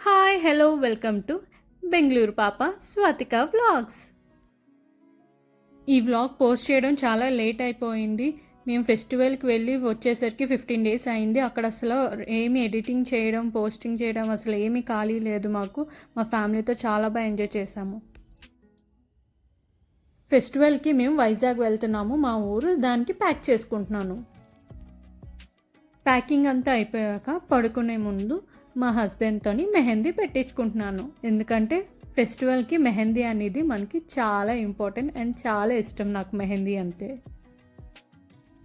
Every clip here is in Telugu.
Hi hello welcome to Bengaluru పాప స్వాతిక వ్లాగ్స్. ఈ వ్లాగ్ పోస్ట్ చేయడం చాలా లేట్ అయిపోయింది. మేము ఫెస్టివల్కి వెళ్ళి వచ్చేసరికి 15 days అయింది. అక్కడ అసలు ఏమి ఎడిటింగ్ చేయడం పోస్టింగ్ చేయడం అసలు ఏమీ ఖాళీ లేదు. మా ఫ్యామిలీతో చాలా బాగా ఎంజాయ్ చేసాము. ఫెస్టివల్కి మేము వైజాగ్ వెళ్తున్నాము, మా ఊరు. దానికి ప్యాక్ చేసుకుంటున్నాను. ప్యాకింగ్ అంతా అయిపోయాక పడుకునే ముందు మా హస్బెండ్తో మెహందీ పెట్టించుకుంటున్నాను. ఎందుకంటే ఫెస్టివల్కి మెహందీ అనేది మనకి చాలా ఇంపార్టెంట్ అండ్ చాలా ఇష్టం నాకు మెహందీ అంతే.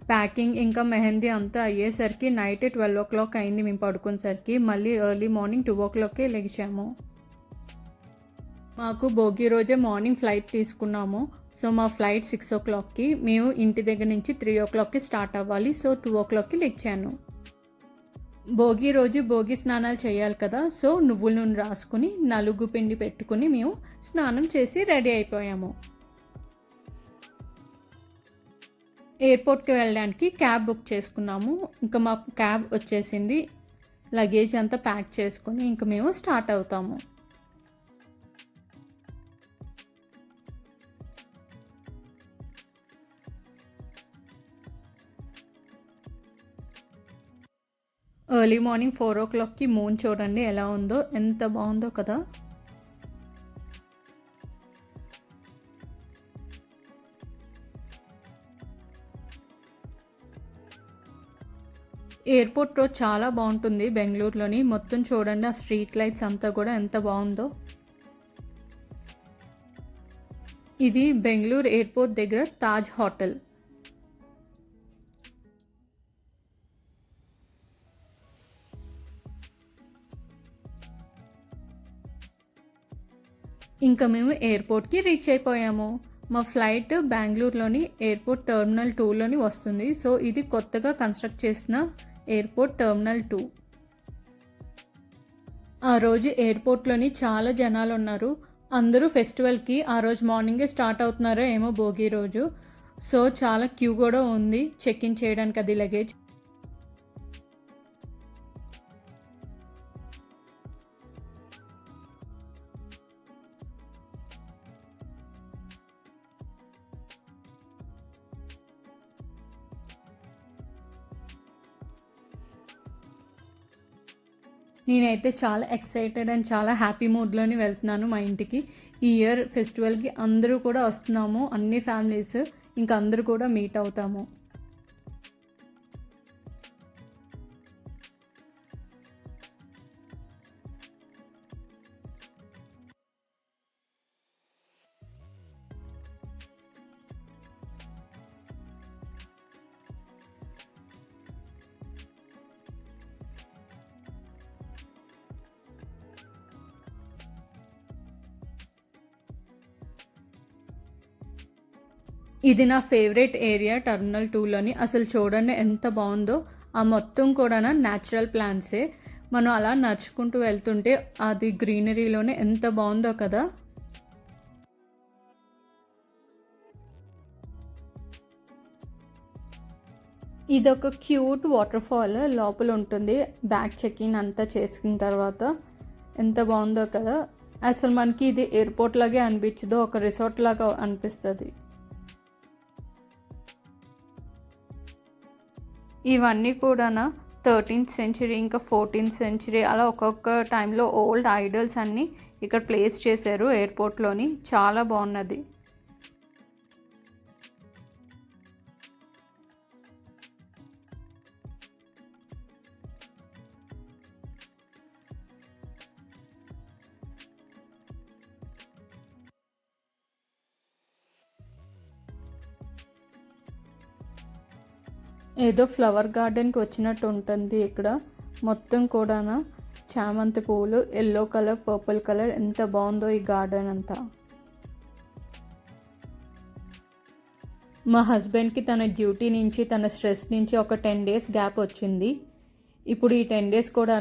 ప్యాకింగ్ ఇంకా మెహందీ అంతా అయ్యేసరికి నైట్ 12 o'clock అయింది. మేము పడుకునేసరికి మళ్ళీ ఎర్లీ మార్నింగ్ 2 o'clockకే లెగిచాము. మాకు భోగి రోజే మార్నింగ్ ఫ్లైట్ తీసుకున్నాము. సో మా ఫ్లైట్ 6 o'clockకి, మేము ఇంటి దగ్గర నుంచి 3 o'clockకి స్టార్ట్ అవ్వాలి. సో 2 o'clockకి లెగిచాను. భోగి రోజు భోగి స్నానాలు చేయాలి కదా, సో నువ్వుల నూనె రాసుకుని నలుగు పిండి పెట్టుకుని మేము స్నానం చేసి రెడీ అయిపోయాము. ఎయిర్పోర్ట్కి వెళ్ళడానికి క్యాబ్ బుక్ చేసుకున్నాము. ఇంకా మా క్యాబ్ వచ్చేసింది. లగేజ్ అంతా ప్యాక్ చేసుకుని ఇంకా మేము స్టార్ట్ అవుతాము. ఎర్లీ మార్నింగ్ 4 o'clockకి మూన్ చూడండి ఎలా ఉందో, ఎంత బాగుందో కదా. ఎయిర్పోర్ట్ రోడ్ చాలా బాగుంటుంది బెంగళూరులోని. మొత్తం చూడండి ఆ స్ట్రీట్ లైట్స్ అంతా కూడా ఎంత బాగుందో. ఇది బెంగళూరు ఎయిర్పోర్ట్ దగ్గర తాజ్ హోటల్. ఇంకా మేము ఎయిర్పోర్ట్కి రీచ్ అయిపోయాము. మా ఫ్లైట్ బెంగళూరులోని ఎయిర్పోర్ట్ టర్మినల్ 2లోని వస్తుంది. సో ఇది కొత్తగా కన్స్ట్రక్ట్ చేసిన ఎయిర్పోర్ట్ టర్మినల్ 2. ఆ రోజు ఎయిర్పోర్ట్లోని చాలా జనాలు ఉన్నారు. అందరూ ఫెస్టివల్కి ఆ రోజు మార్నింగే స్టార్ట్ అవుతున్నారో ఏమో భోగి రోజు. సో చాలా క్యూ కూడా ఉంది చెక్ ఇన్ చేయడానికి అది లగేజ్. నేనైతే చాలా ఎక్సైటెడ్ అండ్ చాలా హ్యాపీ మూడ్లోని వెళ్తున్నాను మా ఇంటికి. ఈ ఇయర్ ఫెస్టివల్కి అందరూ కూడా వస్తున్నాము, అన్ని ఫ్యామిలీస్. ఇంకా అందరూ కూడా మీట్ అవుతాము. ఇది నా ఫేవరెట్ ఏరియా టర్మినల్ 2లోని. అసలు చూడండి ఎంత బాగుందో. ఆ మొత్తం కూడా న్యాచురల్ ప్లాంట్సే. మనం అలా నడుచుకుంటూ వెళ్తుంటే అది గ్రీనరీలోనే ఎంత బాగుందో కదా. ఇదొక క్యూట్ వాటర్ ఫాల్ లోపల ఉంటుంది. బ్యాగ్ చెకింగ్ అంతా చేసుకున్న తర్వాత ఎంత బాగుందో కదా. అసలు మనకి ఇది ఎయిర్పోర్ట్ లాగే అనిపించదు, ఒక రిసార్ట్ లాగా అనిపిస్తుంది. ఇవన్నీ కూడా 13th century ఇంకా 14th century అలా ఒక్కొక్క టైంలో ఓల్డ్ ఐడల్స్ అన్నీ ఇక్కడ ప్లేస్ చేశారు ఎయిర్పోర్ట్లోని. చాలా బాగున్నది. ఏదో ఫ్లవర్ గార్డెన్కి వచ్చినట్టు ఉంటుంది ఇక్కడ. మొత్తం కూడా చామంతి పువ్వులు, ఎల్లో కలర్, పర్పుల్ కలర్, ఎంత బాగుందో ఈ గార్డెన్ అంతా. మా హస్బెండ్కి తన డ్యూటీ నుంచి, తన స్ట్రెస్ నుంచి ఒక 10 days గ్యాప్ వచ్చింది. ఇప్పుడు ఈ 10 days కూడా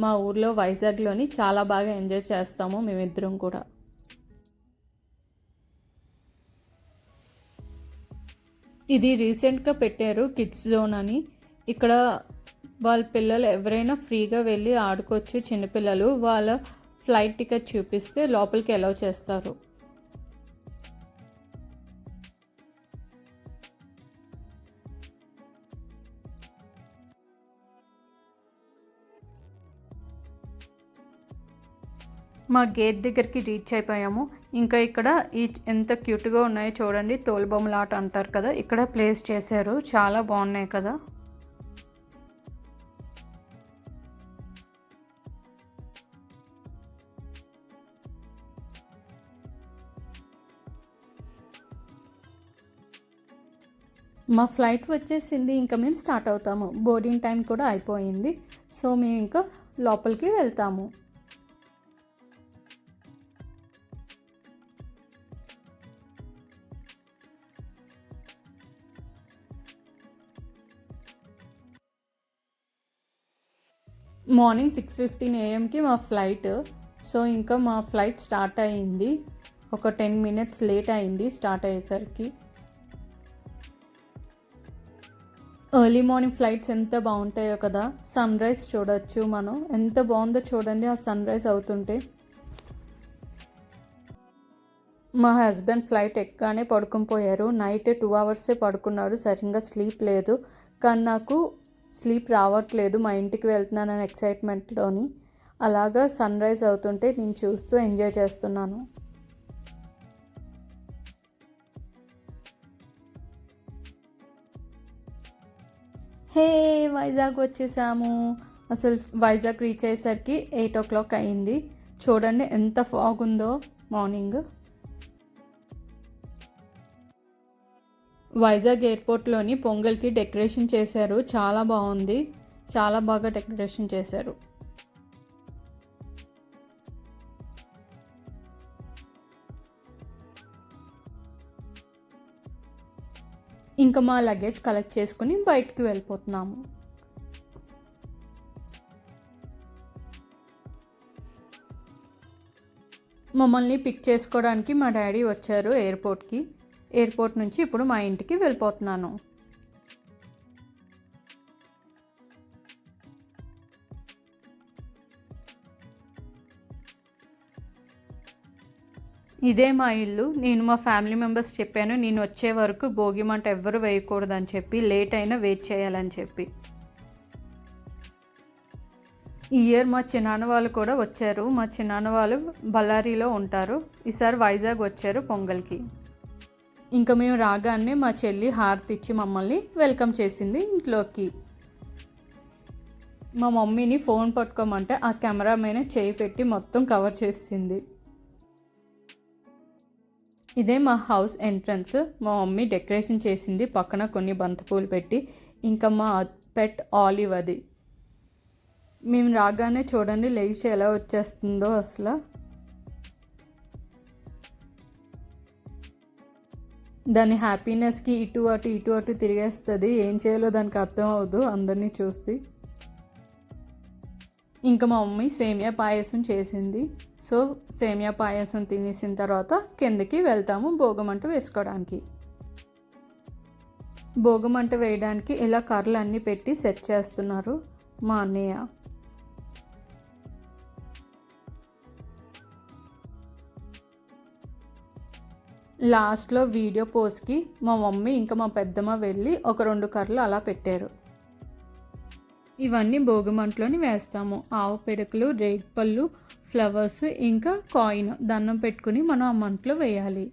మా ఊర్లో వైజాగ్లోని చాలా బాగా ఎంజాయ్ చేస్తాము మేమిద్దరం కూడా. ఇది రీసెంట్గా పెట్టారు కిడ్స్ జోన్ అని. ఇక్కడ వాళ్ళ పిల్లలు ఎవరైనా ఫ్రీగా వెళ్ళి ఆడుకోవచ్చు. చిన్నపిల్లలు వాళ్ళ ఫ్లైట్ టికెట్ చూపిస్తే లోపలికి అలౌ చేస్తారు. మా గేట్ దగ్గరికి రీచ్ అయిపోయాము. ఇంకా ఇక్కడ ఎంత క్యూట్గా ఉన్నాయో చూడండి. తోలుబొమ్మల ఆట అంటారు కదా, ఇక్కడ ప్లేస్ చేశారు. చాలా బాగున్నాయి కదా. మా ఫ్లైట్ వచ్చేసింది. ఇంకా మేము స్టార్ట్ అవుతాము. బోర్డింగ్ టైం కూడా అయిపోయింది. సో మేము ఇంకా లోపలికి వెళ్తాము. మార్నింగ్ 6:15 AM మా ఫ్లైట్. సో ఇంకా మా ఫ్లైట్ స్టార్ట్ అయ్యింది. ఒక 10 minutes లేట్ అయింది స్టార్ట్ అయ్యేసరికి. ఎర్లీ మార్నింగ్ ఫ్లైట్స్ ఎంత బాగుంటాయో కదా. సన్ రైజ్ చూడొచ్చు మనం. ఎంత బాగుందో చూడండి ఆ సన్ రైజ్ అవుతుంటే. మా హస్బెండ్ ఫ్లైట్ ఎక్కగానే పడుకుని పోయారు. నైట్ 2 hours పడుకున్నారు. సరిగ్గా స్లీప్ లేదు. కానీ నాకు స్లీప్ రావట్లేదు. మా ఇంటికి వెళ్తున్నానని ఎక్సైట్మెంట్లోని అలాగా సన్ రైజ్ అవుతుంటే నేను చూస్తూ ఎంజాయ్ చేస్తున్నాను. హే, వైజాగ్ వచ్చేసాము. అసలు వైజాగ్ రీచ్ అయ్యేసరికి 8 o'clock అయింది. చూడండి ఎంత ఫాగ్ ఉందో మార్నింగ్. వైజాగ్ ఎయిర్పోర్ట్లోని పొంగల్కి డెకరేషన్ చేశారు. చాలా బాగుంది. చాలా బాగా డెకరేషన్ చేశారు. ఇంకా మా లగేజ్ కలెక్ట్ చేసుకుని బయటకు వెళ్ళిపోతున్నాము. మమ్మల్ని పిక్ చేసుకోవడానికి మా డాడీ వచ్చారు ఎయిర్పోర్ట్కి. ఎయిర్పోర్ట్ నుంచి ఇప్పుడు మా ఇంటికి వెళ్ళిపోతున్నాను. ఇదే మా ఇల్లు. నేను మా ఫ్యామిలీ మెంబర్స్ చెప్పాను నేను వచ్చే వరకు భోగి మంట ఎవ్వరు వేయకూడదని చెప్పి, లేట్ అయినా వెయిట్ చేయాలని చెప్పి. ఈ ఇయర్ మా చిన్నాన్న వాళ్ళు కూడా వచ్చారు. మా చిన్నాన్న వాళ్ళు బళ్ళారిలో ఉంటారు. ఈసారి వైజాగ్ వచ్చారు పొంగల్కి. ఇంకా మేము రాగానే మా చెల్లి హారతి ఇచ్చి మమ్మల్ని వెల్కమ్ చేసింది ఇంట్లోకి. మా మమ్మీని ఫోన్ పట్టుకోమంటే ఆ కెమెరా మీద చేయి పెట్టి మొత్తం కవర్ చేసింది. ఇదే మా హౌస్ ఎంట్రన్స్. మా మమ్మీ డెకరేషన్ చేసింది. పక్కన కొన్ని బంతిపూలు పెట్టి. ఇంకా మా పెట్ ఆలివ్ అది. మేము రాగానే చూడండి లేచి ఎలా వచ్చేస్తుందో అసలు. దాని హ్యాపీనెస్కి ఇటు అటు తిరిగేస్తుంది. ఏం చేయాలో దానికి అర్థం అవ్వదు అందరినీ చూసి. ఇంకా మా మమ్మీ సేమియా పాయసం చేసింది. సో సేమియా పాయసం తినేసిన తర్వాత కిందకి వెళ్తాము భోగమంట వేసుకోవడానికి. భోగమంట వేయడానికి ఇలా కర్రలు అన్నీ పెట్టి సెట్ చేస్తున్నారు మా అన్నయ్య. లాస్ట్లో వీడియో పోస్ట్కి మా మమ్మీ ఇంకా మా పెద్దమ్మ వెళ్ళి ఒక 2 కర్రలు అలా పెట్టారు. ఇవన్నీ భోగిమంటలోని వేస్తాము. ఆవు పిడకలు, రేగిపళ్ళు, ఫ్లవర్స్, ఇంకా కాయిన్ దండం పెట్టుకుని మనం ఆ మంటలో వేయాలి.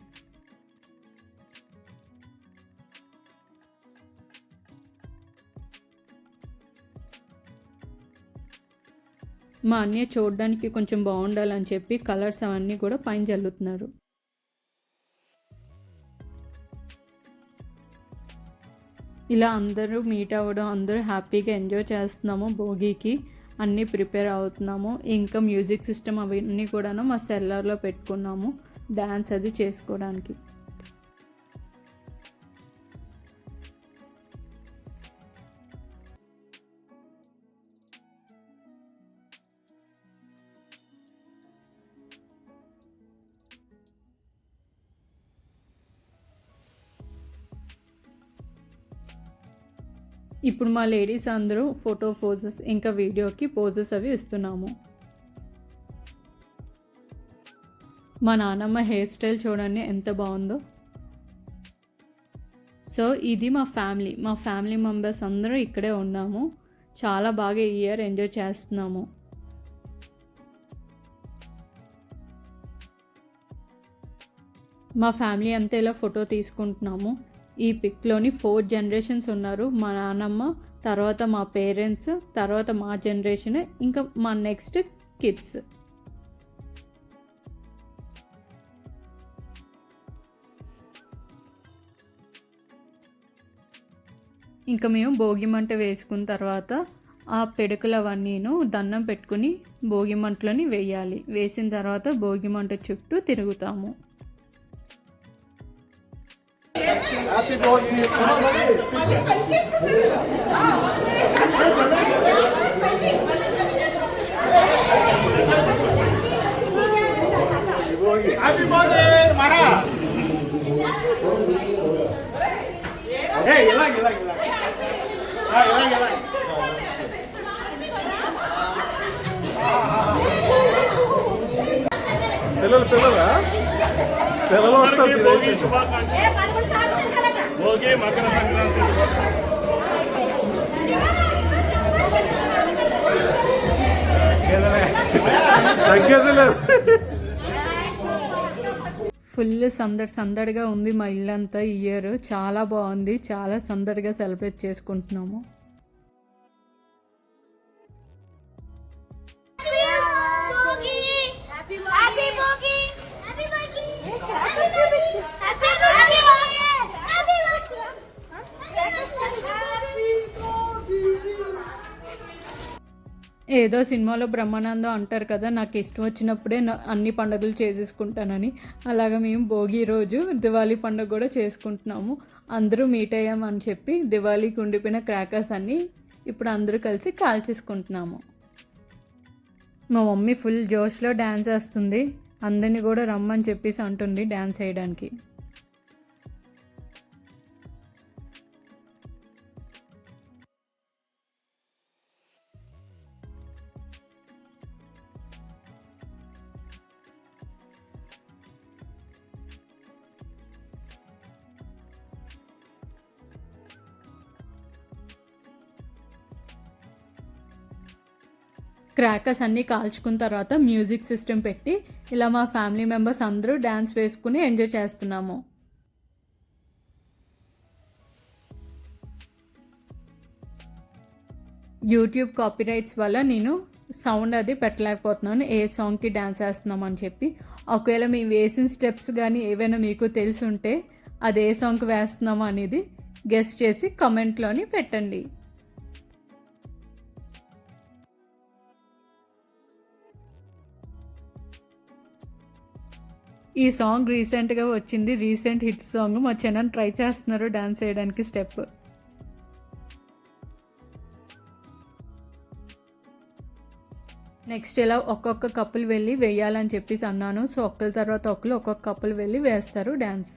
మా అన్నయ్య చూడడానికి కొంచెం బాగుండాలని చెప్పి కలర్స్ అవన్నీ కూడా పైన జల్లుతున్నారు. ఇలా అందరూ మీట్ అవ్వడం, అందరూ హ్యాపీగా ఎంజాయ్ చేస్తున్నాము. భోగికి అన్నీ ప్రిపేర్ అవుతున్నాము. ఇంకా మ్యూజిక్ సిస్టమ్ అవన్నీ కూడాను మా సెల్లర్లో పెట్టుకున్నాము డ్యాన్స్ అది చేసుకోవడానికి. ఇప్పుడు మా లేడీస్ అందరూ ఫోటో పోజెస్ ఇంకా వీడియోకి పోజెస్ అవి ఇస్తున్నాము. మా నాన్నమ్మ హెయిర్ స్టైల్ చూడండి ఎంత బాగుందో. సో ఇది మా ఫ్యామిలీ మెంబర్స్ అందరూ ఇక్కడే ఉన్నాము. చాలా బాగా ఈ ఇయర్ ఎంజాయ్ చేస్తున్నాము. మా ఫ్యామిలీ అంతా ఇలా ఫోటో తీసుకుంటున్నాము. ఈ పిక్లోని 4 జనరేషన్స్ ఉన్నారు. మా నాన్నమ్మ, తర్వాత మా పేరెంట్స్, తర్వాత మా జనరేషన్, ఇంకా మా నెక్స్ట్ కిడ్స్. ఇంకా మేము భోగి మంట వేసుకున్న తర్వాత ఆ పిడకలవన్నీను దండం పెట్టుకుని భోగి మంటలోని వేయాలి. వేసిన తర్వాత భోగి మంట చుట్టూ తిరుగుతాము. పిల్లలు వస్తారు. భోగి మకర సంక్రాంతి తగ్గేదిలేదు. ఫుల్ సందడిగా ఉంది మా ఇల్లంతా. ఈ ఇయర్ చాలా బాగుంది. చాలా సందడిగా సెలబ్రేట్ చేసుకుంటున్నాము. ఏదో సినిమాలో బ్రహ్మానందం అంటారు కదా, నాకు ఇష్టం వచ్చినప్పుడే అన్ని పండుగలు చేసేసుకుంటానని. అలాగా మేము భోగి రోజు దివాళీ పండుగ కూడా చేసుకుంటున్నాము. అందరూ మీట్ అయ్యామని చెప్పి దివాళీకి ఉండిపోయిన క్రాకర్స్ అన్నీ ఇప్పుడు అందరూ కలిసి కాల్చేసుకుంటున్నాము. మా మమ్మీ ఫుల్ జోష్లో డ్యాన్స్ వేస్తుంది. అందరినీ కూడా రమ్మని చెప్పేసి అంటుంది డ్యాన్స్ వేయడానికి. క్రాకర్స్ అన్నీ కాల్చుకున్న తర్వాత మ్యూజిక్ సిస్టమ్ పెట్టి ఇలా మా ఫ్యామిలీ మెంబర్స్ అందరూ డ్యాన్స్ వేసుకుని ఎంజాయ్ చేస్తున్నాము. యూట్యూబ్ కాపీరైట్స్ వల్ల నేను సౌండ్ అది పెట్టలేకపోతున్నాను, ఏ సాంగ్కి డ్యాన్స్ వేస్తున్నామని చెప్పి. ఒకవేళ మేము వేసిన స్టెప్స్ కానీ ఏవైనా మీకు తెలిసి ఉంటే అది ఏ సాంగ్కి వేస్తున్నామో అనేది గెస్ చేసి కామెంట్లోని పెట్టండి. ఈ సాంగ్ రీసెంట్గా వచ్చింది, రీసెంట్ హిట్ సాంగ్. మా చెన్నన్ ట్రై చేస్తున్నారు డాన్స్ వేయడానికి స్టెప్. నెక్స్ట్ ఇలా ఒక్కొక్క కపుల్ వెళ్ళి వేయాలని చెప్పేసి అన్నాను. సో ఒకరి తర్వాత ఒకరు ఒక్కొక్క కపుల్ వెళ్ళి వేస్తారు డ్యాన్స్.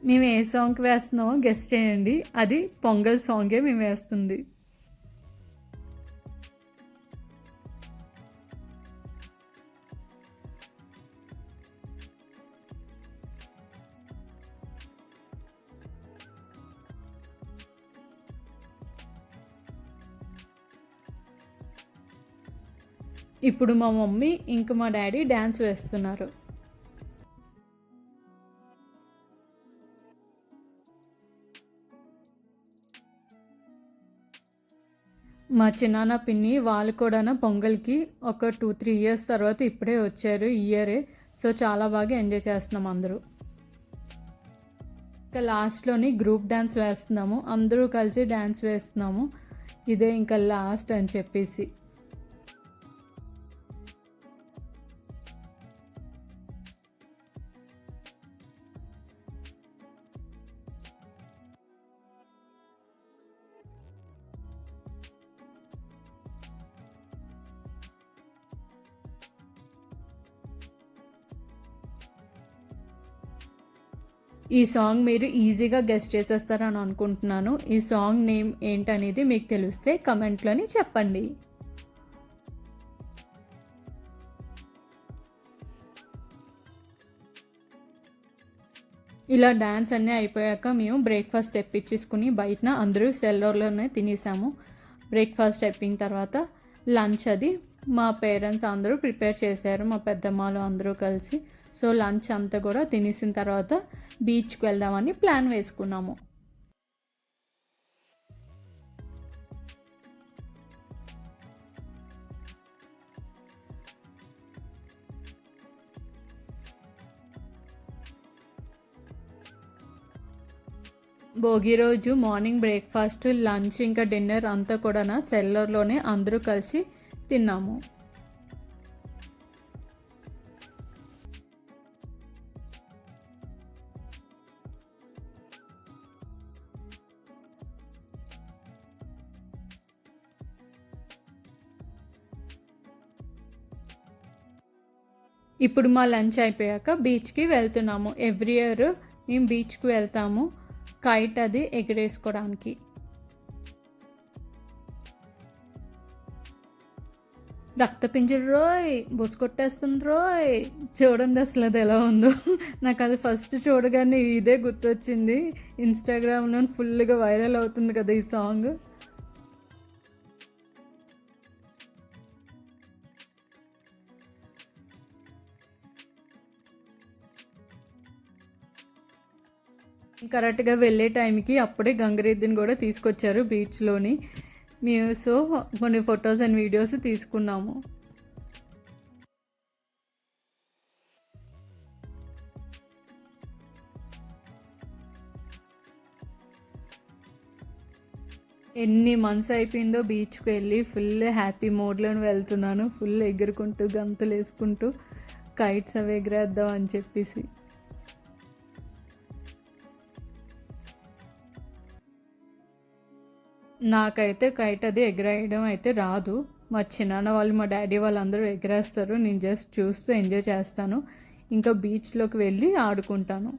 మేము ఏ సాంగ్కి వేస్తున్నామో గెస్ చేయండి. అది పొంగల్ సాంగే మేము వేస్తుంది. ఇప్పుడు మా మమ్మీ ఇంకా మా డాడీ డ్యాన్స్ వేస్తున్నారు. మా చిన్నాన్న పిన్ని వాళ్ళు కూడా పొంగల్కి ఒక 2-3 ఇయర్స్ తర్వాత ఇప్పుడే వచ్చారు ఈ ఇయరే. సో చాలా బాగా ఎంజాయ్ చేస్తున్నాం అందరూ. ఇంకా లాస్ట్లోని గ్రూప్ డ్యాన్స్ వేస్తున్నాము, అందరూ కలిసి డ్యాన్స్ వేస్తున్నాము. ఇదే ఇంకా లాస్ట్ అని చెప్పేసి. ఈ సాంగ్ మీరు ఈజీగా గెస్ట్ చేసేస్తారని అనుకుంటున్నాను. ఈ సాంగ్ నేమ్ ఏంటనేది మీకు తెలిస్తే కమెంట్లోని చెప్పండి. ఇలా డ్యాన్స్ అన్నీ అయిపోయాక మేము బ్రేక్ఫాస్ట్ తెప్పించేసుకుని బయటన అందరూ సెల్లోర్లోనే తినేసాము. బ్రేక్ఫాస్ట్ అయిపోయిన తర్వాత లంచ్ అది మా పేరెంట్స్ అందరూ ప్రిపేర్ చేశారు, మా పెద్దమ్మలు అందరూ కలిసి. సో లంచ్ అంతా కూడా తినేసిన తర్వాత బీచ్కి వెళ్దామని ప్లాన్ వేసుకున్నాము. భోగి రోజు మార్నింగ్ బ్రేక్ఫాస్ట్, లంచ్ ఇంకా డిన్నర్ అంతా కూడా సెల్లర్లోనే అందరూ కలిసి తిన్నాము. ఇప్పుడు మా లంచ్ అయిపోయాక బీచ్కి వెళ్తున్నాము. ఎవ్రీ ఇయర్ మేము బీచ్కి వెళ్తాము కైట్ అది ఎగరేసుకోవడానికి. రక్తపింజరు రోయ్, బుసకొట్టేస్తుంది రోయ్. చూడండి అసలు అది ఎలా ఉందో. నాకు అది ఫస్ట్ చూడగానే ఇదే గుర్తొచ్చింది. ఇన్స్టాగ్రామ్లో ఫుల్గా వైరల్ అవుతుంది కదా ఈ సాంగ్. కరెక్ట్గా వెళ్ళే టైంకి అప్పుడే గంగిరెద్దుని కూడా తీసుకొచ్చారు బీచ్లోని. మేము సో కొన్ని ఫొటోస్ అండ్ వీడియోస్ తీసుకున్నాము. ఎన్ని మంత్స్ అయిపోయిందో బీచ్కి వెళ్ళి ఫుల్ హ్యాపీ మోడ్లో వెళ్తున్నాను. ఫుల్ ఎగురుకుంటూ గంతులు వేసుకుంటూ కైట్స్ అవి ఎగరేద్దాం అని చెప్పేసి. నాకైతే కైట్ అది ఎగరేయడం అయితే రాదు. మా చిన్నాన్న వాళ్ళు, మా డాడీ వాళ్ళందరూ ఎగరేస్తారు. నేను జస్ట్ చూస్తూ ఎంజాయ్ చేస్తాను. ఇంకా బీచ్లోకి వెళ్ళి ఆడుకుంటాను.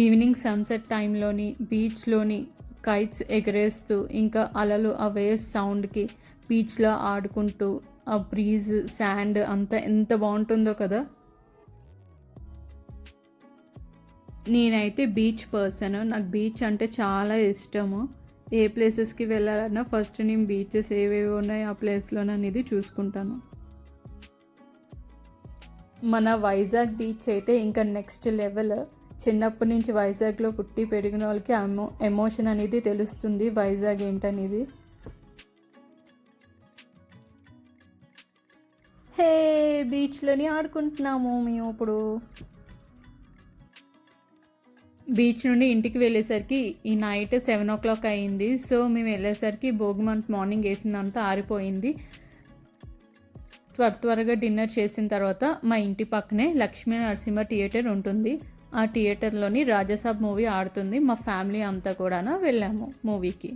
ఈవినింగ్ సన్సెట్ టైంలోని బీచ్లోని కైట్స్ ఎగరేస్తూ ఇంకా అలలు ఆ వేవ్స్ సౌండ్కి బీచ్లో ఆడుకుంటూ ఆ బ్రీజ్ శాండ్ అంతా ఎంత బాగుంటుందో కదా. నేనైతే బీచ్ పర్సన్. నాకు బీచ్ అంటే చాలా ఇష్టము. ఏ ప్లేసెస్కి వెళ్ళాలన్నా ఫస్ట్ నేను బీచెస్ ఏవేవి ఉన్నాయో ఆ ప్లేస్లోనే అనేది చూసుకుంటాను. మన వైజాగ్ బీచ్ అయితే ఇంకా నెక్స్ట్ లెవెల్. చిన్నప్పటి నుంచి వైజాగ్లో పుట్టి పెరిగిన వాళ్ళకి ఎమోషన్ అనేది తెలుస్తుంది వైజాగ్ ఏంటనేది. హే, బీచ్లోని ఆడుకుంటున్నాము మేము ఇప్పుడు. బీచ్ నుండి ఇంటికి వెళ్ళేసరికి ఈ నైట్ 7 o'clock అయింది. సో మేము వెళ్ళేసరికి భోగిమంట మార్నింగ్ వేసిందంతా ఆరిపోయింది. త్వరగా డిన్నర్ చేసిన తర్వాత మా ఇంటి పక్కనే లక్ష్మీ నరసింహ థియేటర్ ఉంటుంది. ఆ థియేటర్లోని రాజాసాబ్ మూవీ ఆడుతుంది. మా ఫ్యామిలీ అంతా కూడా వెళ్ళాము మూవీకి.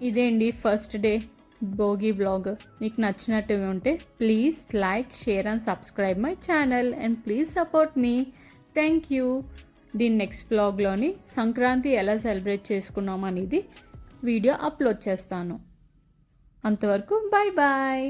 ఇదే అండి ఫస్ట్ డే భోగి వ్లాగ్. మీకు నచ్చినట్టు ఉంటే please like, share and subscribe my channel and please support me. Thank you. దీని నెక్స్ట్ వ్లాగ్లోని సంక్రాంతి ఎలా సెలబ్రేట్ చేసుకున్నాం అనేది వీడియో అప్లోడ్ చేస్తాను. అంతవరకు బాయ్ బాయ్.